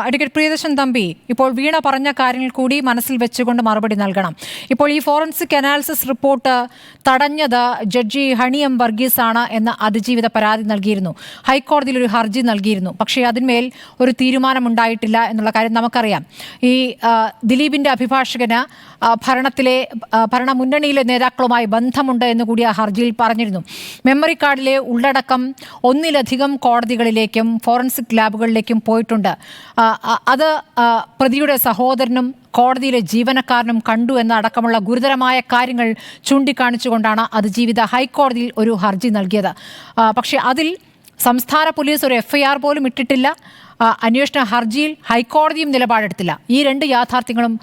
Advocate Priyadarshan Thampi, ഇപ്പോൾ വീണ പറഞ്ഞ കാര്യങ്ങൾ കൂടി മനസ്സിൽ വെച്ചുകൊണ്ട് മറുപടി നൽകണം. ഇപ്പോൾ ഈ ഫോറൻസിക് അനാലിസിസ് റിപ്പോർട്ട് തടഞ്ഞത് ജഡ്ജി ഹണി എം വർഗീസ് ആണ് എന്ന അതിജീവിത പരാതി നൽകിയിരുന്നു. ഹൈക്കോടതിയിൽ ഒരു ഹർജി നൽകിയിരുന്നു. പക്ഷേ അതിന്മേൽ ഒരു തീരുമാനമുണ്ടായിട്ടില്ല എന്നുള്ള കാര്യം നമുക്കറിയാം. ഈ ദിലീപിന്റെ അഭിഭാഷകന് ഭരണമുന്നണിയിലെ നേതാക്കളുമായി ബന്ധമുണ്ട് എന്നുകൂടി ആ ഹർജിയിൽ പറഞ്ഞിരുന്നു. മെമ്മറി കാർഡിലെ ഉള്ളടക്കം ഒന്നിലധികം കോടതികളിലേക്കും ഫോറൻസിക് ലാബുകളിലേക്കും പോയിട്ടുണ്ട്. അത് പ്രതിയുടെ സഹോദരനും കോടതിയിലെ ജീവനക്കാരനും കണ്ടു എന്നടക്കമുള്ള ഗുരുതരമായ കാര്യങ്ങൾ ചൂണ്ടിക്കാണിച്ചുകൊണ്ടാണ് അതിജീവിത ഹൈക്കോടതിയിൽ ഒരു ഹർജി നൽകിയത്. പക്ഷേ അതിൽ സംസ്ഥാന പോലീസ് ഒരു FIR പോലും ഇട്ടിട്ടില്ല. അന്വേഷണ ഹർജിയിൽ ഹൈക്കോടതിയും നിലപാടെടുത്തില്ല. ഈ രണ്ട് യാഥാർത്ഥ്യങ്ങളും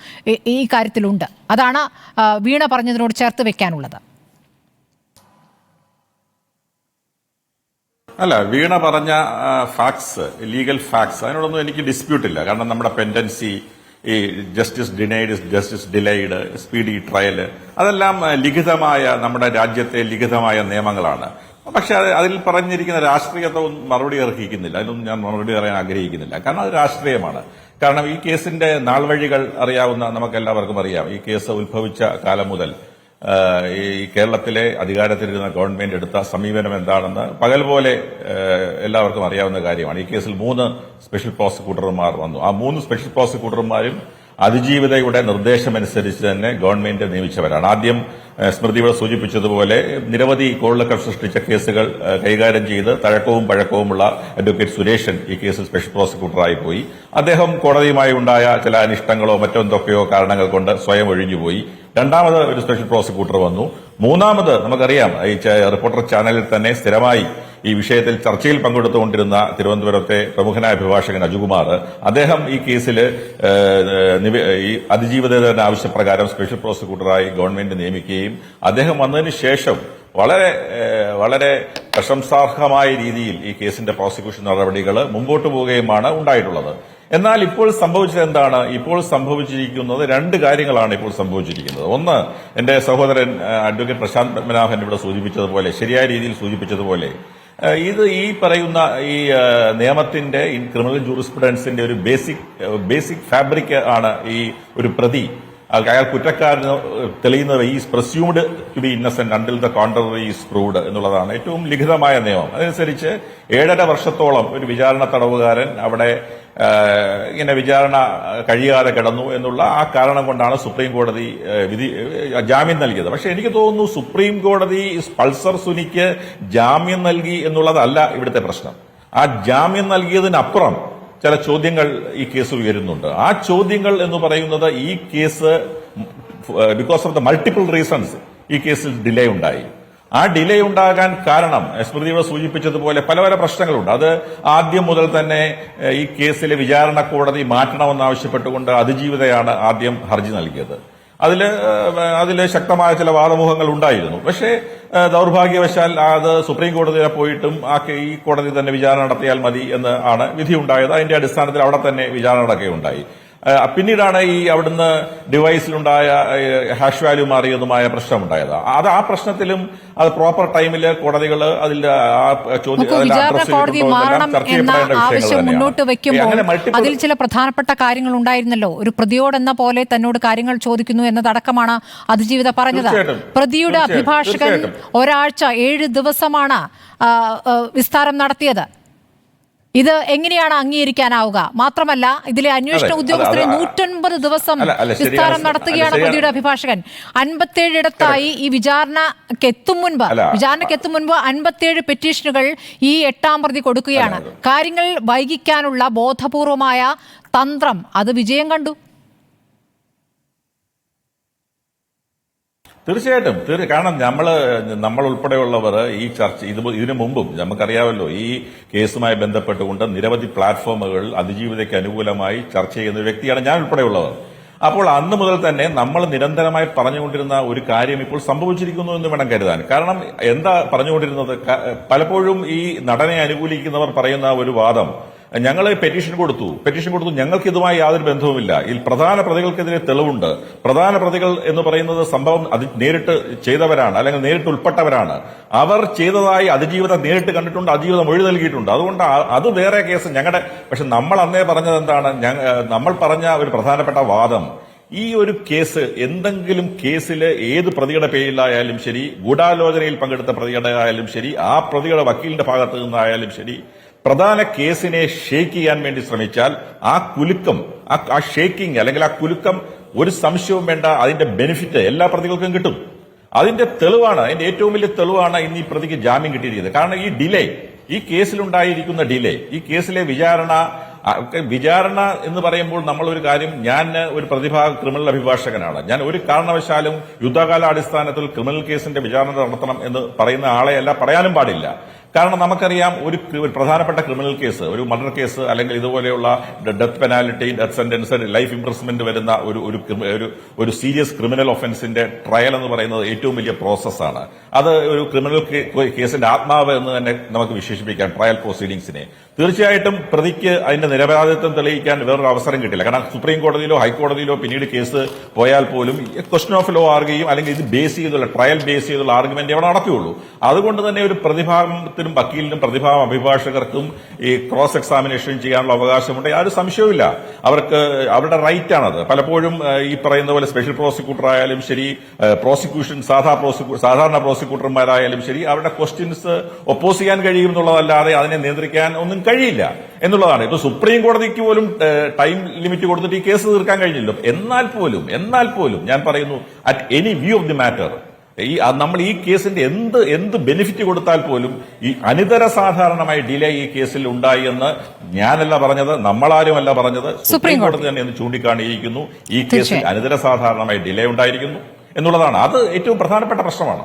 ഈ കാര്യത്തിലുണ്ട്. അതാണ് വീണ പറഞ്ഞതിനോട് ചേർത്ത് വെക്കാനുള്ളത്. അല്ല, വീണ പറഞ്ഞ ഫാക്ട്സ്, ലീഗൽ ഫാക്ട്സ്, അതിനോടൊന്നും എനിക്ക് ഡിസ്പ്യൂട്ടില്ല. കാരണം നമ്മുടെ പെൻഡൻസി, ഈ justice denied, justice delayed, speedy trial, അതെല്ലാം ലിഖിതമായ, നമ്മുടെ രാജ്യത്തെ ലിഖിതമായ നിയമങ്ങളാണ്. പക്ഷെ അതിൽ പറഞ്ഞിരിക്കുന്ന രാഷ്ട്രീയത്തെ മറുപടി അർഹിക്കുന്നില്ല. അതിനൊന്നും ഞാൻ മറുപടി പറയാൻ ആഗ്രഹിക്കുന്നില്ല. കാരണം അത് രാഷ്ട്രീയമാണ്. കാരണം ഈ കേസിന്റെ നാൾവഴികൾ അറിയാവുന്ന നമുക്കെല്ലാവർക്കും അറിയാം. ഈ കേസ് ഉത്ഭവിച്ച കാലം മുതൽ ഈ കേരളത്തിലെ അധികാരത്തിലിരുന്ന ഗവൺമെന്റ് എടുത്ത സമീപനം എന്താണെന്ന് പകൽ പോലെ എല്ലാവർക്കും അറിയാവുന്ന കാര്യമാണ്. ഈ കേസിൽ 3 സ്പെഷ്യൽ പ്രോസിക്യൂട്ടർമാർ വന്നു. ആ 3 സ്പെഷ്യൽ പ്രോസിക്യൂട്ടർമാരും അതിജീവിതയുടെ നിർദ്ദേശമനുസരിച്ച് തന്നെ ഗവൺമെന്റ് നിയമിച്ചവരാണ്. ആദ്യം സ്മൃതി ഇവിടെ സൂചിപ്പിച്ചതുപോലെ നിരവധി കോളിളക്കം സൃഷ്ടിച്ച കേസുകൾ കൈകാര്യം ചെയ്ത് തഴക്കവും പഴക്കവുമുള്ള അഡ്വക്കേറ്റ് സുരേഷൻ ഈ കേസിൽ സ്പെഷ്യൽ പ്രോസിക്യൂട്ടറായി പോയി. അദ്ദേഹം കോടതിയുമായി ഉണ്ടായ ചില അനിഷ്ടങ്ങളോ മറ്റെന്തൊക്കെയോ കാരണങ്ങൾ കൊണ്ട് സ്വയം ഒഴിഞ്ഞുപോയി. രണ്ടാമത് ഒരു സ്പെഷ്യൽ പ്രോസിക്യൂട്ടർ വന്നു. മൂന്നാമത് നമുക്കറിയാം, ഈ റിപ്പോർട്ടർ ചാനലിൽ തന്നെ സ്ഥിരമായി ഈ വിഷയത്തിൽ ചർച്ചയിൽ പങ്കെടുത്തുകൊണ്ടിരുന്ന തിരുവനന്തപുരത്തെ പ്രമുഖനായ അഭിഭാഷകൻ അജുകുമാർ, അദ്ദേഹം ഈ കേസിൽ ഈ അതിജീവിതയുടെ ആവശ്യപ്രകാരം സ്പെഷ്യൽ പ്രോസിക്യൂട്ടറായി ഗവൺമെന്റ് നിയമിക്കുകയും അദ്ദേഹം വന്നതിന് ശേഷം വളരെ വളരെ പ്രശംസാർഹമായ രീതിയിൽ ഈ കേസിന്റെ പ്രോസിക്യൂഷൻ നടപടികൾ മുമ്പോട്ട് പോവുകയുമാണ് ഉണ്ടായിട്ടുള്ളത്. എന്നാൽ ഇപ്പോൾ സംഭവിച്ചത് എന്താണ്? ഇപ്പോൾ സംഭവിച്ചിരിക്കുന്നത് 2 കാര്യങ്ങളാണ് ഇപ്പോൾ സംഭവിച്ചിരിക്കുന്നത്. ഒന്ന്, എന്റെ സഹോദരൻ അഡ്വക്കേറ്റ് പ്രശാന്ത് പത്മനാഭൻ ഇവിടെ സൂചിപ്പിച്ചതുപോലെ, ശരിയായ രീതിയിൽ സൂചിപ്പിച്ചതുപോലെ, ഇത് ഈ പറയുന്ന ഈ നിയമത്തിന്റെ ക്രിമിനൽ ജൂറിസ്പ്രുഡൻസിന്റെ ഒരു ബേസിക് ഫാബ്രിക് ആണ്. ഈ ഒരു പ്രതി അയാൾ കുറ്റക്കാരന് തെളിയുന്നത് is presumed to be innocent until the contrary is proved എന്നുള്ളതാണ് ഏറ്റവും ലിഖിതമായ നിയമം. അതനുസരിച്ച് 7.5 വർഷത്തോളം ഒരു വിചാരണ തടവുകാരൻ അവിടെ ഇങ്ങനെ വിചാരണ കഴിയാതെ കിടന്നു എന്നുള്ള ആ കാരണം കൊണ്ടാണ് സുപ്രീം കോടതി ജാമ്യം നൽകിയത്. പക്ഷെ എനിക്ക് തോന്നുന്നു സുപ്രീം കോടതി പൾസർ സുനിക്ക് ജാമ്യം നൽകി എന്നുള്ളതല്ല ഇവിടുത്തെ പ്രശ്നം. ആ ജാമ്യം നൽകിയതിനപ്പുറം ചില ചോദ്യങ്ങൾ ഈ കേസ് ഉയരുന്നുണ്ട്. ആ ചോദ്യങ്ങൾ എന്ന് പറയുന്നത്, ഈ case because of the multiple reasons ഈ കേസിൽ ഡിലേ ഉണ്ടായി. ആ ഡിലേ ഉണ്ടാകാൻ കാരണം സ്മൃതിയോട് സൂചിപ്പിച്ചതുപോലെ പല പ്രശ്നങ്ങളുണ്ട്. അത് ആദ്യം മുതൽ തന്നെ ഈ കേസിലെ വിചാരണ കോടതി മാറ്റണമെന്നാവശ്യപ്പെട്ടുകൊണ്ട് അതിജീവിതയാണ് ആദ്യം ഹർജി നൽകിയത്. അതില് ശക്തമായ ചില വാദമുഖങ്ങൾ ഉണ്ടായിരുന്നു. പക്ഷേ ദൌർഭാഗ്യവശാൽ അത് സുപ്രീം കോടതിയിൽ പോയിട്ടും ഈ കോടതി തന്നെ വിചാരണ നടത്തിയാൽ മതി എന്ന് ആണ് വിധിയുണ്ടായത്. അതിന്റെ അടിസ്ഥാനത്തിൽ അവിടെ തന്നെ വിചാരണ നടക്കുകയുണ്ടായി. പിന്നീടാണ് ഈ അവിടുന്ന് ഡിവൈസിലുണ്ടായ ഹാഷ് വാല്യൂ മാറിയതുമായ പ്രശ്നമുണ്ടായത്. ആ പ്രശ്നത്തിലും അത് പ്രോപ്പർ ടൈമില് കോടതികൾ അതിന്റെ ആവശ്യം മുന്നോട്ട് വെക്കുമ്പോൾ അതിൽ ചില പ്രധാനപ്പെട്ട കാര്യങ്ങൾ ഉണ്ടായിരുന്നല്ലോ. ഒരു പ്രതിയോടെന്ന പോലെ തന്നോട് കാര്യങ്ങൾ ചോദിക്കുന്നു എന്നതടക്കമാണ് അതിജീവിത പറഞ്ഞത്. പ്രതിയുടെ അഭിഭാഷകൻ ഒരാഴ്ച 7 ദിവസമാണ് വിസ്താരം നടത്തിയത്. ഇത് എങ്ങനെയാണ് അംഗീകരിക്കാനാവുക? മാത്രമല്ല, ഇതിലെ അന്വേഷണ ഉദ്യോഗസ്ഥരെ 109 ദിവസം വിസ്താരം നടത്തുകയാണ് പ്രതിയുടെ അഭിഭാഷകൻ. 57 ഇടത്തായി ഈ വിചാരണയ്ക്ക് എത്തും മുൻപ് 57 പെറ്റീഷനുകൾ ഈ 8ാം പ്രതി കൊടുക്കുകയാണ്. കാര്യങ്ങൾ വൈകിക്കാനുള്ള ബോധപൂർവമായ തന്ത്രം അത് വിജയം കണ്ടു. തീർച്ചയായിട്ടും. കാരണം നമ്മൾ ഉൾപ്പെടെയുള്ളവർ ഈ ചർച്ച ഇതിനു മുമ്പും നമുക്കറിയാമല്ലോ, ഈ കേസുമായി ബന്ധപ്പെട്ടുകൊണ്ട് നിരവധി പ്ലാറ്റ്ഫോമുകൾ അതിജീവിതയ്ക്ക് അനുകൂലമായി ചർച്ച ചെയ്യുന്ന ഒരു വ്യക്തിയാണ് ഞാൻ ഉൾപ്പെടെയുള്ളവർ. അപ്പോൾ അന്ന് മുതൽ തന്നെ നമ്മൾ നിരന്തരമായി പറഞ്ഞുകൊണ്ടിരുന്ന ഒരു കാര്യം ഇപ്പോൾ സംഭവിച്ചിരിക്കുന്നു എന്ന് വേണം കരുതാൻ. കാരണം എന്താ പറഞ്ഞുകൊണ്ടിരുന്നത്? പലപ്പോഴും ഈ നടനെ അനുകൂലിക്കുന്നവർ പറയുന്ന ഒരു വാദം, ഞങ്ങൾ പെറ്റീഷൻ കൊടുത്തു ഞങ്ങൾക്ക് ഇതുമായി യാതൊരു ബന്ധവുമില്ല. ഈ പ്രധാന പ്രതികൾക്കെതിരെ തെളിവുണ്ട്. പ്രധാന പ്രതികൾ എന്ന് പറയുന്നത് സംഭവം അത് നേരിട്ട് ചെയ്തവരാണ്, അല്ലെങ്കിൽ നേരിട്ട് ഉൾപ്പെട്ടവരാണ്. അവർ ചെയ്തതായി അതിജീവിതം നേരിട്ട് കണ്ടിട്ടുണ്ട്, അതിജീവിതം മൊഴി നൽകിയിട്ടുണ്ട്. അതുകൊണ്ട് അത് വേറെ കേസ് ഞങ്ങളുടെ. പക്ഷെ നമ്മൾ അന്നേ പറഞ്ഞത് എന്താണ്? നമ്മൾ പറഞ്ഞ ഒരു പ്രധാനപ്പെട്ട വാദം, ഈ ഒരു കേസ് എന്തെങ്കിലും കേസിൽ ഏത് പ്രതിയുടെ പേരിലായാലും ശരി, ഗൂഢാലോചനയിൽ പങ്കെടുത്ത പ്രതിയുടെ ആയാലും ശരി, ആ പ്രതിയുടെ വക്കീലിന്റെ ഭാഗത്ത് നിന്നായാലും ശരി, പ്രധാന കേസിനെ ഷേക്ക് ചെയ്യാൻ വേണ്ടി ശ്രമിച്ചാൽ ആ കുലുക്കം, ആ ഷേക്കിംഗ് അല്ലെങ്കിൽ ആ കുലുക്കം ഒരു സംശയവും വേണ്ട, അതിന്റെ ബെനിഫിറ്റ് എല്ലാ പ്രതികൾക്കും കിട്ടും. അതിന്റെ തെളിവാണ്, അതിന്റെ ഏറ്റവും വലിയ തെളിവാണ് ഇന്ന് ഈ പ്രതിക്ക് ജാമ്യം കിട്ടിയിരിക്കുന്നത്. കാരണം ഈ ഡിലേ, ഈ കേസിലുണ്ടായിരിക്കുന്ന ഡിലേ, ഈ കേസിലെ വിചാരണ എന്ന് പറയുമ്പോൾ നമ്മളൊരു കാര്യം, ഞാൻ ഒരു ക്രിമിനൽ അഭിഭാഷകനാണ്. ഞാൻ ഒരു കാരണവശാലും യുദ്ധകാലാടിസ്ഥാനത്തിൽ ക്രിമിനൽ കേസിന്റെ വിചാരണ നടത്തണം എന്ന് പറയുന്ന ആളെയല്ല, പറയാനും പാടില്ല. കാരണം നമുക്കറിയാം, ഒരു പ്രധാനപ്പെട്ട ക്രിമിനൽ കേസ്, ഒരു മർഡർ കേസ് അല്ലെങ്കിൽ ഇതുപോലെയുള്ള death penalty, death sentence, life imprisonment വരുന്ന ഒരു സീരിയസ് ക്രിമിനൽ ഒഫൻസിന്റെ ട്രയൽ എന്ന് പറയുന്നത് ഏറ്റവും വലിയ പ്രോസസ്സാണ്. അത് ഒരു ക്രിമിനൽ കേസിന്റെ ആത്മാവ് എന്ന് തന്നെ നമുക്ക് വിശേഷിപ്പിക്കാം ട്രയൽ പ്രൊസീഡിംഗ്സിനെ. തീർച്ചയായിട്ടും പ്രതിക്ക് അതിന്റെ നിരപരാധിത്വം തെളിയിക്കാൻ വേറൊരു അവസരം കിട്ടില്ല. കാരണം സുപ്രീം കോടതിയിലോ ഹൈക്കോടതിയിലോ പിന്നീട് കേസ് പോയാൽ പോലും ക്വസ്റ്റൻ ഓഫ് ലോ ആർഗ്യുകയും അല്ലെങ്കിൽ ഇത് ബേസ് ചെയ്തുള്ള ട്രയൽ ബേസ് ചെയ്തുള്ള ആർഗ്യുമെന്റ് അവിടെ നടക്കുകയുള്ളൂ. അതുകൊണ്ട് തന്നെ ഒരു പ്രതിഭാഗത്തിനും വക്കീലിനും പ്രതിഭാഗം അഭിഭാഷകർക്കും ഈ ക്രോസ് എക്സാമിനേഷൻ ചെയ്യാനുള്ള അവകാശമുണ്ട്. യാതൊരു സംശയവുമില്ല. അവർക്ക് അവരുടെ റൈറ്റ് ആണത്. പലപ്പോഴും ഈ പറയുന്ന പോലെ സ്പെഷ്യൽ പ്രോസിക്യൂട്ടർ ആയാലും ശരി, പ്രോസിക്യൂഷൻ സാധാരണ പ്രോസിക്യൂട്ടർമാരായാലും ശരി, അവരുടെ ക്വസ്റ്റ്യൻസ് ഒപ്പോസ് ചെയ്യാൻ കഴിയും എന്നുള്ളതല്ലാതെ അതിനെ നിയന്ത്രിക്കാൻ ഒന്നും കഴിയില്ല എന്നുള്ളതാണ്. ഇപ്പൊ സുപ്രീം കോടതിക്ക് പോലും ടൈം ലിമിറ്റ് കൊടുത്തിട്ട് ഈ കേസ് തീർക്കാൻ കഴിഞ്ഞില്ല. എന്നാൽ പോലും ഞാൻ പറയുന്നു, at any view of the matter, നമ്മൾ ഈ കേസിന്റെ എന്ത് ബെനിഫിറ്റ് കൊടുത്താൽ പോലും ഈ അനിതര സാധാരണമായ ഡിലേ ഈ കേസിൽ ഉണ്ടായി എന്ന് ഞാനല്ല പറഞ്ഞത്, നമ്മളാരുമല്ല പറഞ്ഞത്, സുപ്രീം കോടതി തന്നെ എന്ന് ചൂണ്ടിക്കാണിയിരിക്കുന്നു. ഈ കേസിൽ അനിതര സാധാരണമായ ഡിലേ ഉണ്ടായിരിക്കുന്നു എന്നുള്ളതാണ്. അത് ഏറ്റവും പ്രധാനപ്പെട്ട പ്രശ്നമാണ്.